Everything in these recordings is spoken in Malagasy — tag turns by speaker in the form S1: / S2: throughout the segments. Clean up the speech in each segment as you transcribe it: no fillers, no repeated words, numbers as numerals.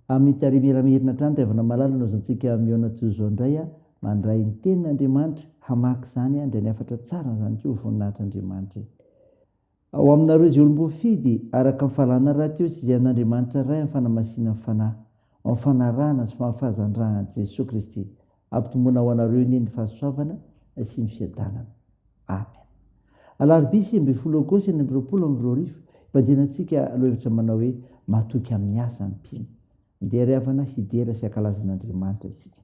S1: amin'ny tarimiramirina trany taivana malala nozantsika mionatsozo indray a mandray ny tenin'andriamanitra hamaky zany a ndra ny afatra tsara zany ko voninahitr'andriamanitra. Ao aminareo izay olom-bofidy araka nyfalana raha teo sy izay an'andriamanitra ray amin'ny fanamasinany fanahy ao amin'ny fanarahana sy fahazandrahana Jesosy Kristy ampitomboana ho anareo ny fahasoavana sy ny fiadanana. Amen. Alarobia 20 Aogositra 2020 ipanjenantsika lohevitra manao hoe matoky amin'ny asa ny mpino. Ndeha riavana sy idera sy ankalazan'andriamanitra isika.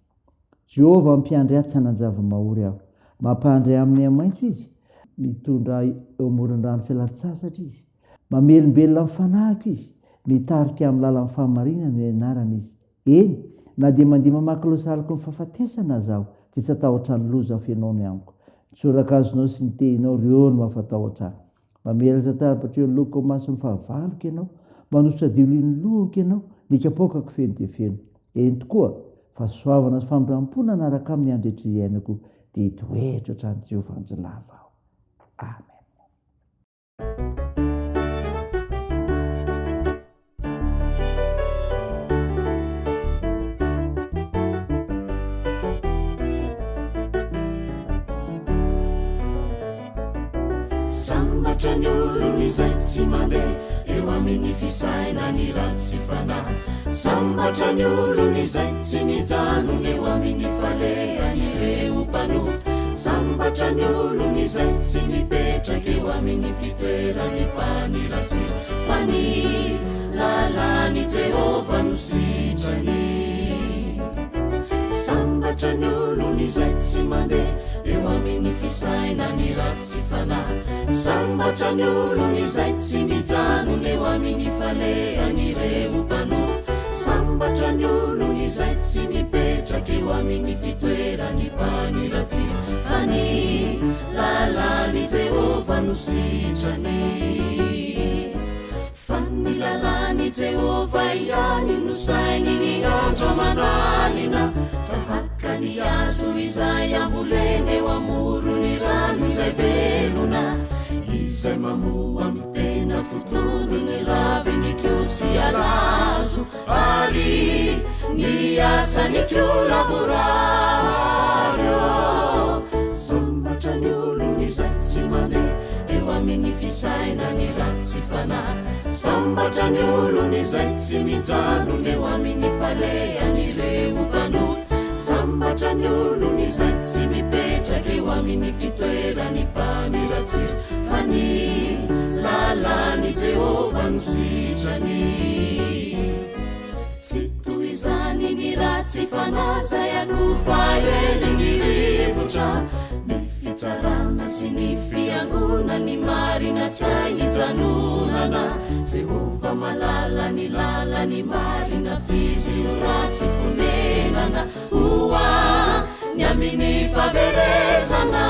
S1: Jehovah mampiandry ahy tsy hananjava-mahory aho. Mampahandry amin'ny amaintso izy. Mitondra eo amoron-drano fialan-tsasatra izy. Mamelombelona amin'ny fanahiko izy. Mitarika amin'ny lalan'ny fahamarinana ny anarana izy. Eny, na dia mandeha mamaky losaliko ny fahafatesana zaho, tsy atahotra ny loza fenao ny amiko. Tsoraka azonao sy ny tehinao reo no mahafatahotra ahy. Mamelatra tarabatry ny loko masony fahavaloko ianao, manositra dioliny lohako ianao, nikapokako feno dia feno. Eny tokoa, fahasoavana sy famindram-pona anaraka amin'ny andretra iainako, dia hitoetra hatrany Jehovah anjolava aho. Amen.
S2: Sambatra ny olony izay tsy mandeha eo amin'ny fisaina ny ratsy fanahy. Sambatra ny olony izay tsy mijanona eo amin'ny falehan'ireo mpanota. Sambatra ny olony izay tsy mipetraka eo amin'ny fitoerany mpaniratsira, fa ny lalany Jehovah no sitrany. Sambatra ny olony izay tsy mandeha eo amin'ny fisaina ny ratsy fanahy. Sambatra ny olony izay tsy mijanona eo amin'ny falehan'ireo mpanota. Sambatra ny olony izay tsy mipetraka eo amin'ny fitoerany mpaniratsira, fa ny lalany Jehovah no sitrany. Fa ny lalany Jehovah ihany no sainy ny andro aman'alina, tahaka ny azo izay ambolena eo amorony rano izay velona, izay mamoa amin'ny tena fotony ny raviny kio sy alazo, ary ny asany kio lavoraryo. Sambatra ny olony izay tsy mandeha eo amin'ny fisaina ny ratsy fanahy. Sambatra ny olony izay tsy mijanona eo amin'ny falehan'ireo mpanota. Sambatra ny olony izay tsy mipetraka eo amin'ny fitoerany mpaniratsira, fa ny lalany Jehovah no sitrany. Tsy toy izany ny ratsy fanahy zay akofa eny ny rivotra, ny fitsarana sy ny fiangona ny marina tsainy janonana. Jehovah malala ny lalany marina fizy no ratsy fonenana, oa ny amin'ny faverezana.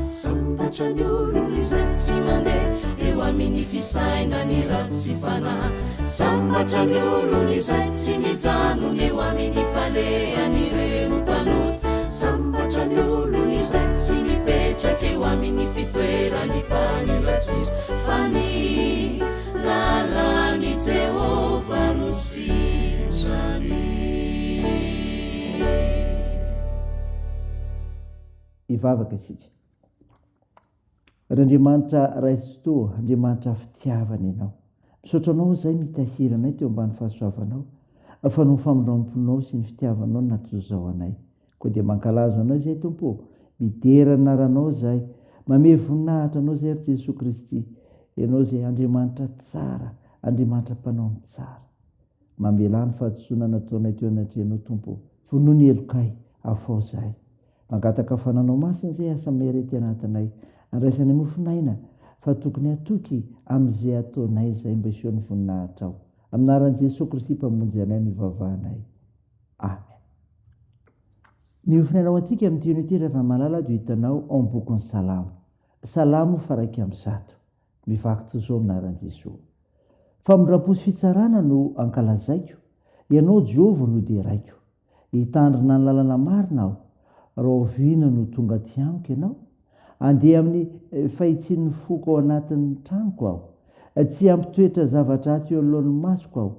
S2: Sambatra ny olony izay tsy mandeha eo amin'ny fisaina ny ratsy fanahy. Sambatra ny olony izay tsy mijanona eo amin'ny falehan'ireo mpanota. Sambatra ny olony izay tsy mipetraka eo amin'ny fitoerany mpaniratsira, fa ny lalany Jehovah no sitrany.
S1: Ivavaka isika. Andriamanitra raisotoa, Andriamanitra fitiavana ianao. Misaotra anao izay mitahira anay teo ambany fahasoavanao, fa no famindram-ponao sy ny fitiavanao natozao anay. Koa dia mankalazo anao izay Tompo, midera ny anaranao izay, mame voninahitra anao izay Jesosy Kristy, ianao izay Andriamanitra tsara, Andriamanitra mpanao ny tsara. Mamela ny fahadisoana nataonay teo anatrehanao Tompo, vonoa ny elokay afao izahay. Mangataka fananao masina izay asa merety anatinay, andraisany mofinaina, fa tokony atoky amin'izay ataonay izay mba iseho ny voninahitra ao. Aminaran'i Jesosy Kristy mpamonjy anay no ivavahanay. Amen. Ny mofinainao antsika amin'ity unité rehefa malala dia hitanao ao amin'ny bokin'ny Salamo. Salamo faraika amin'ny 100. Mivaky zao aminaran'i Jesosy. Famindram-posy fitsarana no ankalazaiko, ianao Jehovah no dia raiko. Hitandrina ny lalana marina aho, raha oviana no tonga ty amiko ianao. Andeha amin'ny fahitsian'ny foko ao anatin'ny tranoko aho, tsy ampitoetra zavatra tsy eo alohan'ny masoko aho,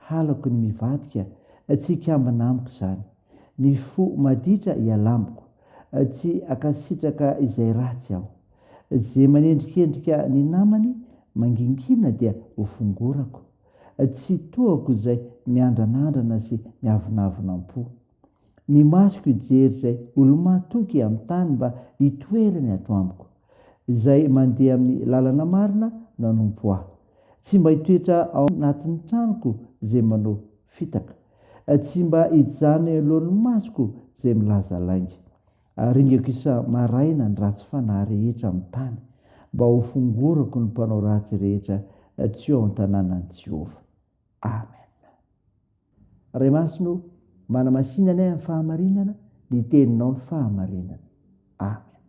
S1: halako ny mivadika, tsy kambina amiko izany. Ny fo maditra ialamiko, tsy akasitraka izay ratsy aho. Izay manendrikendrika ny namany mangingina dia hofongorako, tsy toako izay miandranandrana sy miavonavonam-po. Ny masoko ijery izay olo-mahatoky amin'ny tany mba hitoerany ato amiko, izay mandeha amin'ny lalana marina nanompo aho. Tsy mba hitoetra ao anatin'ny tranoko izay manao fitaka, tsy mba hijana eo alohan'ny masoko izay milaza lainga. Aringako isa maraina ny ratsy fanahy rehetra amin'ny tany, mba ho fongorako ny mpanao ratsy rehetra tsy eo an-tanànan'i Jehovah. Amen. Ray masino, manamasinana amin'ny fahamarinana, ny teninao ny fahamarinana. Amen.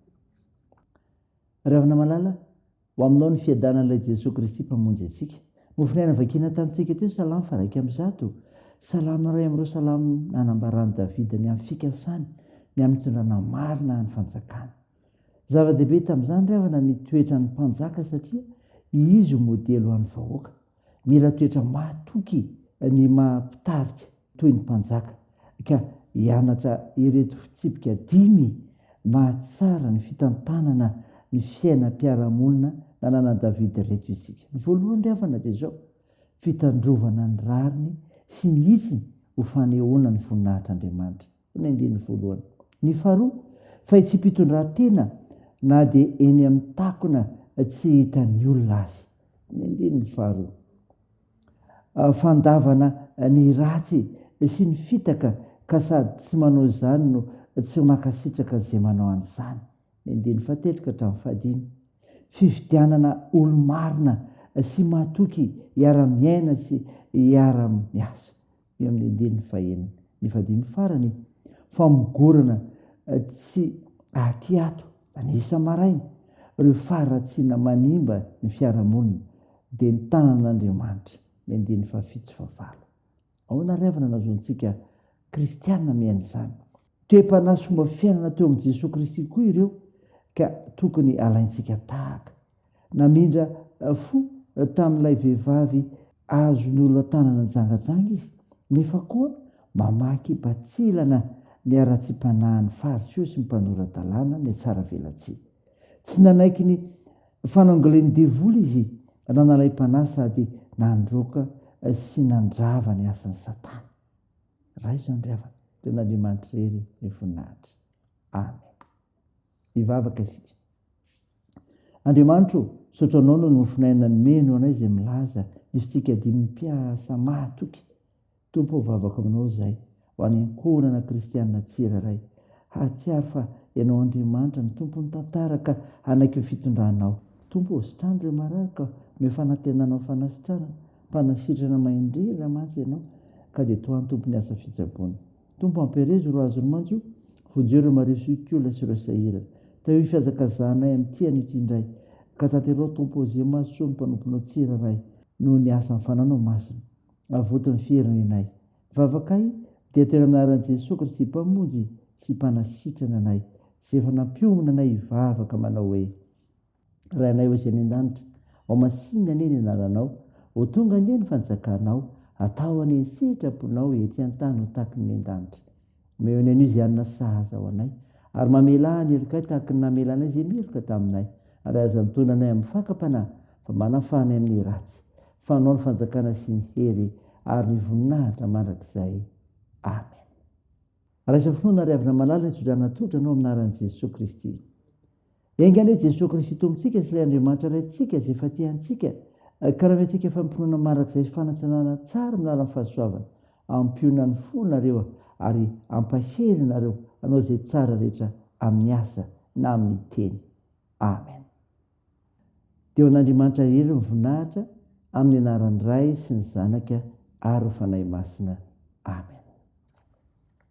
S1: Ravina malala, ho aminao ny fiadanan'ilay Jesosy Kristy mpamonjy antsika. Mofinaina vakina tamintsika teo salamo 100. Salamo ray amin'ireo salamo nanambarany Davida ny amin'ny fikasany, ny amin'ny tondrana marina ny fanjakana. Zava-dehibe tamin'izany ravana ny toetra ny mpanjaka satria izy ho modelo an'ny vahoaka. Mila toetra mahatoky ny mampitarika toy ny mpanjaka, ka hianatra ireto fitsipika 5 mahatsara ny fitantanana ny fiainam-piarahamonina nananan'i Davida reto isika. Ny voalohany ravana dia izao: fitandrovana ny rariny sy ny hitsiny ho fanehoana ny voninahitr'Andriamanitra. Ny andiny voalohany. Ny faharoa, fahitsym-pitondran-tena na dia eny amin'ny takona tsy hitan'ny olona azy. Ny andiny faharoa. Fandavana ny ratsy sy ny fitaka, ka sady tsy manao izany no tsy makasitraka izay manao an'izany. Ny andiny fahatelo ka hatramin'ny fahadimy. Fifidianana olo-marina sy mahatoky hiara-miaina sy hiara-miasa. Eo amin'ny andiny fahaenina. Ny fahadimy farany, famogorana tsy ahiato ny isa maraina ireo faharatsiana manimba ny fiarahamonina dia ny tanan'Andriamanitra. Ny andiny fahafito sy fahavalo. Ahoana ravana nazontsika kristianina miaina izany? Toe-panahy sy fomba fiainana teo amin'i Jesosy Kristy koa ireo, ka tokony alaintsika tahaka. Namindra fo tamin'ilay vehivavy azony olona tanana jangajanga izy, nefa koa mamaky batsilana ny ara-tsim-panahiny fariseo sy ny mpanorandalàna ny tsara velatsia. Tsy nanaiky ny fanangolen'ny devoly izy, nanalay-panahy sady nandroaka sy nandrava ny asan'ny Satana. Raha izany ravana, dia n'Andriamanitra irery ny voninahitra. Amen. Mivavaka isika. Andriamanitra, saotra anao no nofinaina ny meno anay izay milaza ny fitsika 5 mpiasa mahatoky. Tompo ho vavaka aminao izay ho any ankohonana kristianina tsiraray. Hatsiaro fa ianao Andriamanitra ny tompony tantara ka anaiky ny fitondranao. Tompo ositrany ireo marary ka me fanantenanao fanasitrana, mpanasitrana maindrira mantsy ianao, ka dia toa ny tompony asa fitsaboana. Tompo amperezo ro azony manjo, vonjeo ireo marisokiola sy ireo sahirana. Teo fiazakazanay amin'ity an'ity indray, ka tanterao tompo izay mahasoa ny mpanomponao tsiraray noho ny asa fananao masina. Avotony fieriny anay. Vavakay dia tena anaran'i Jesosy Kristy mpamonjy sy mpanasitrana anay, izay efa nampiomina anay hivavaka manao hoe: raha anay ho izay any an-danitra, ao masinga anie ny anaranao, ho tonga anie ny fanjakanao, atao anie ny sitraponao ety an-tany ho taky ny an-danitra. Meo ny anio izay anona sahaza ao anay, ary mamela ny erikay tahaky ny namela anay izay miheroka taminay, ary aza mitona anay amin'ny fakapanahy, fa manafanay amin'ny ratsy. Fanao ny fanjakana sy ny hery ary ny voninahitra mandrakizay. Amen. Raisa finoana ry havana malala ny sodrana totra anao aminaran'i Jesosy Kristy. Engany Jesosy Kristy tompontsika sy ilay Andriamanitra raintsika izay efa tiantsika, ka raha mentsika fampinoana mandrakizay sy fanatsanana tsara minala ny fahasoavana, ampiona ny fonareo ary ampaherinareo anao izay tsara rehetra amin'ny asa na amin'ny teny. Amen. Dia ho an'Andriamanitra irery ny voninahitra, amin'ny anaran'ny Ray sy ny Zanaka ary ny Fanahy Masina. Amen.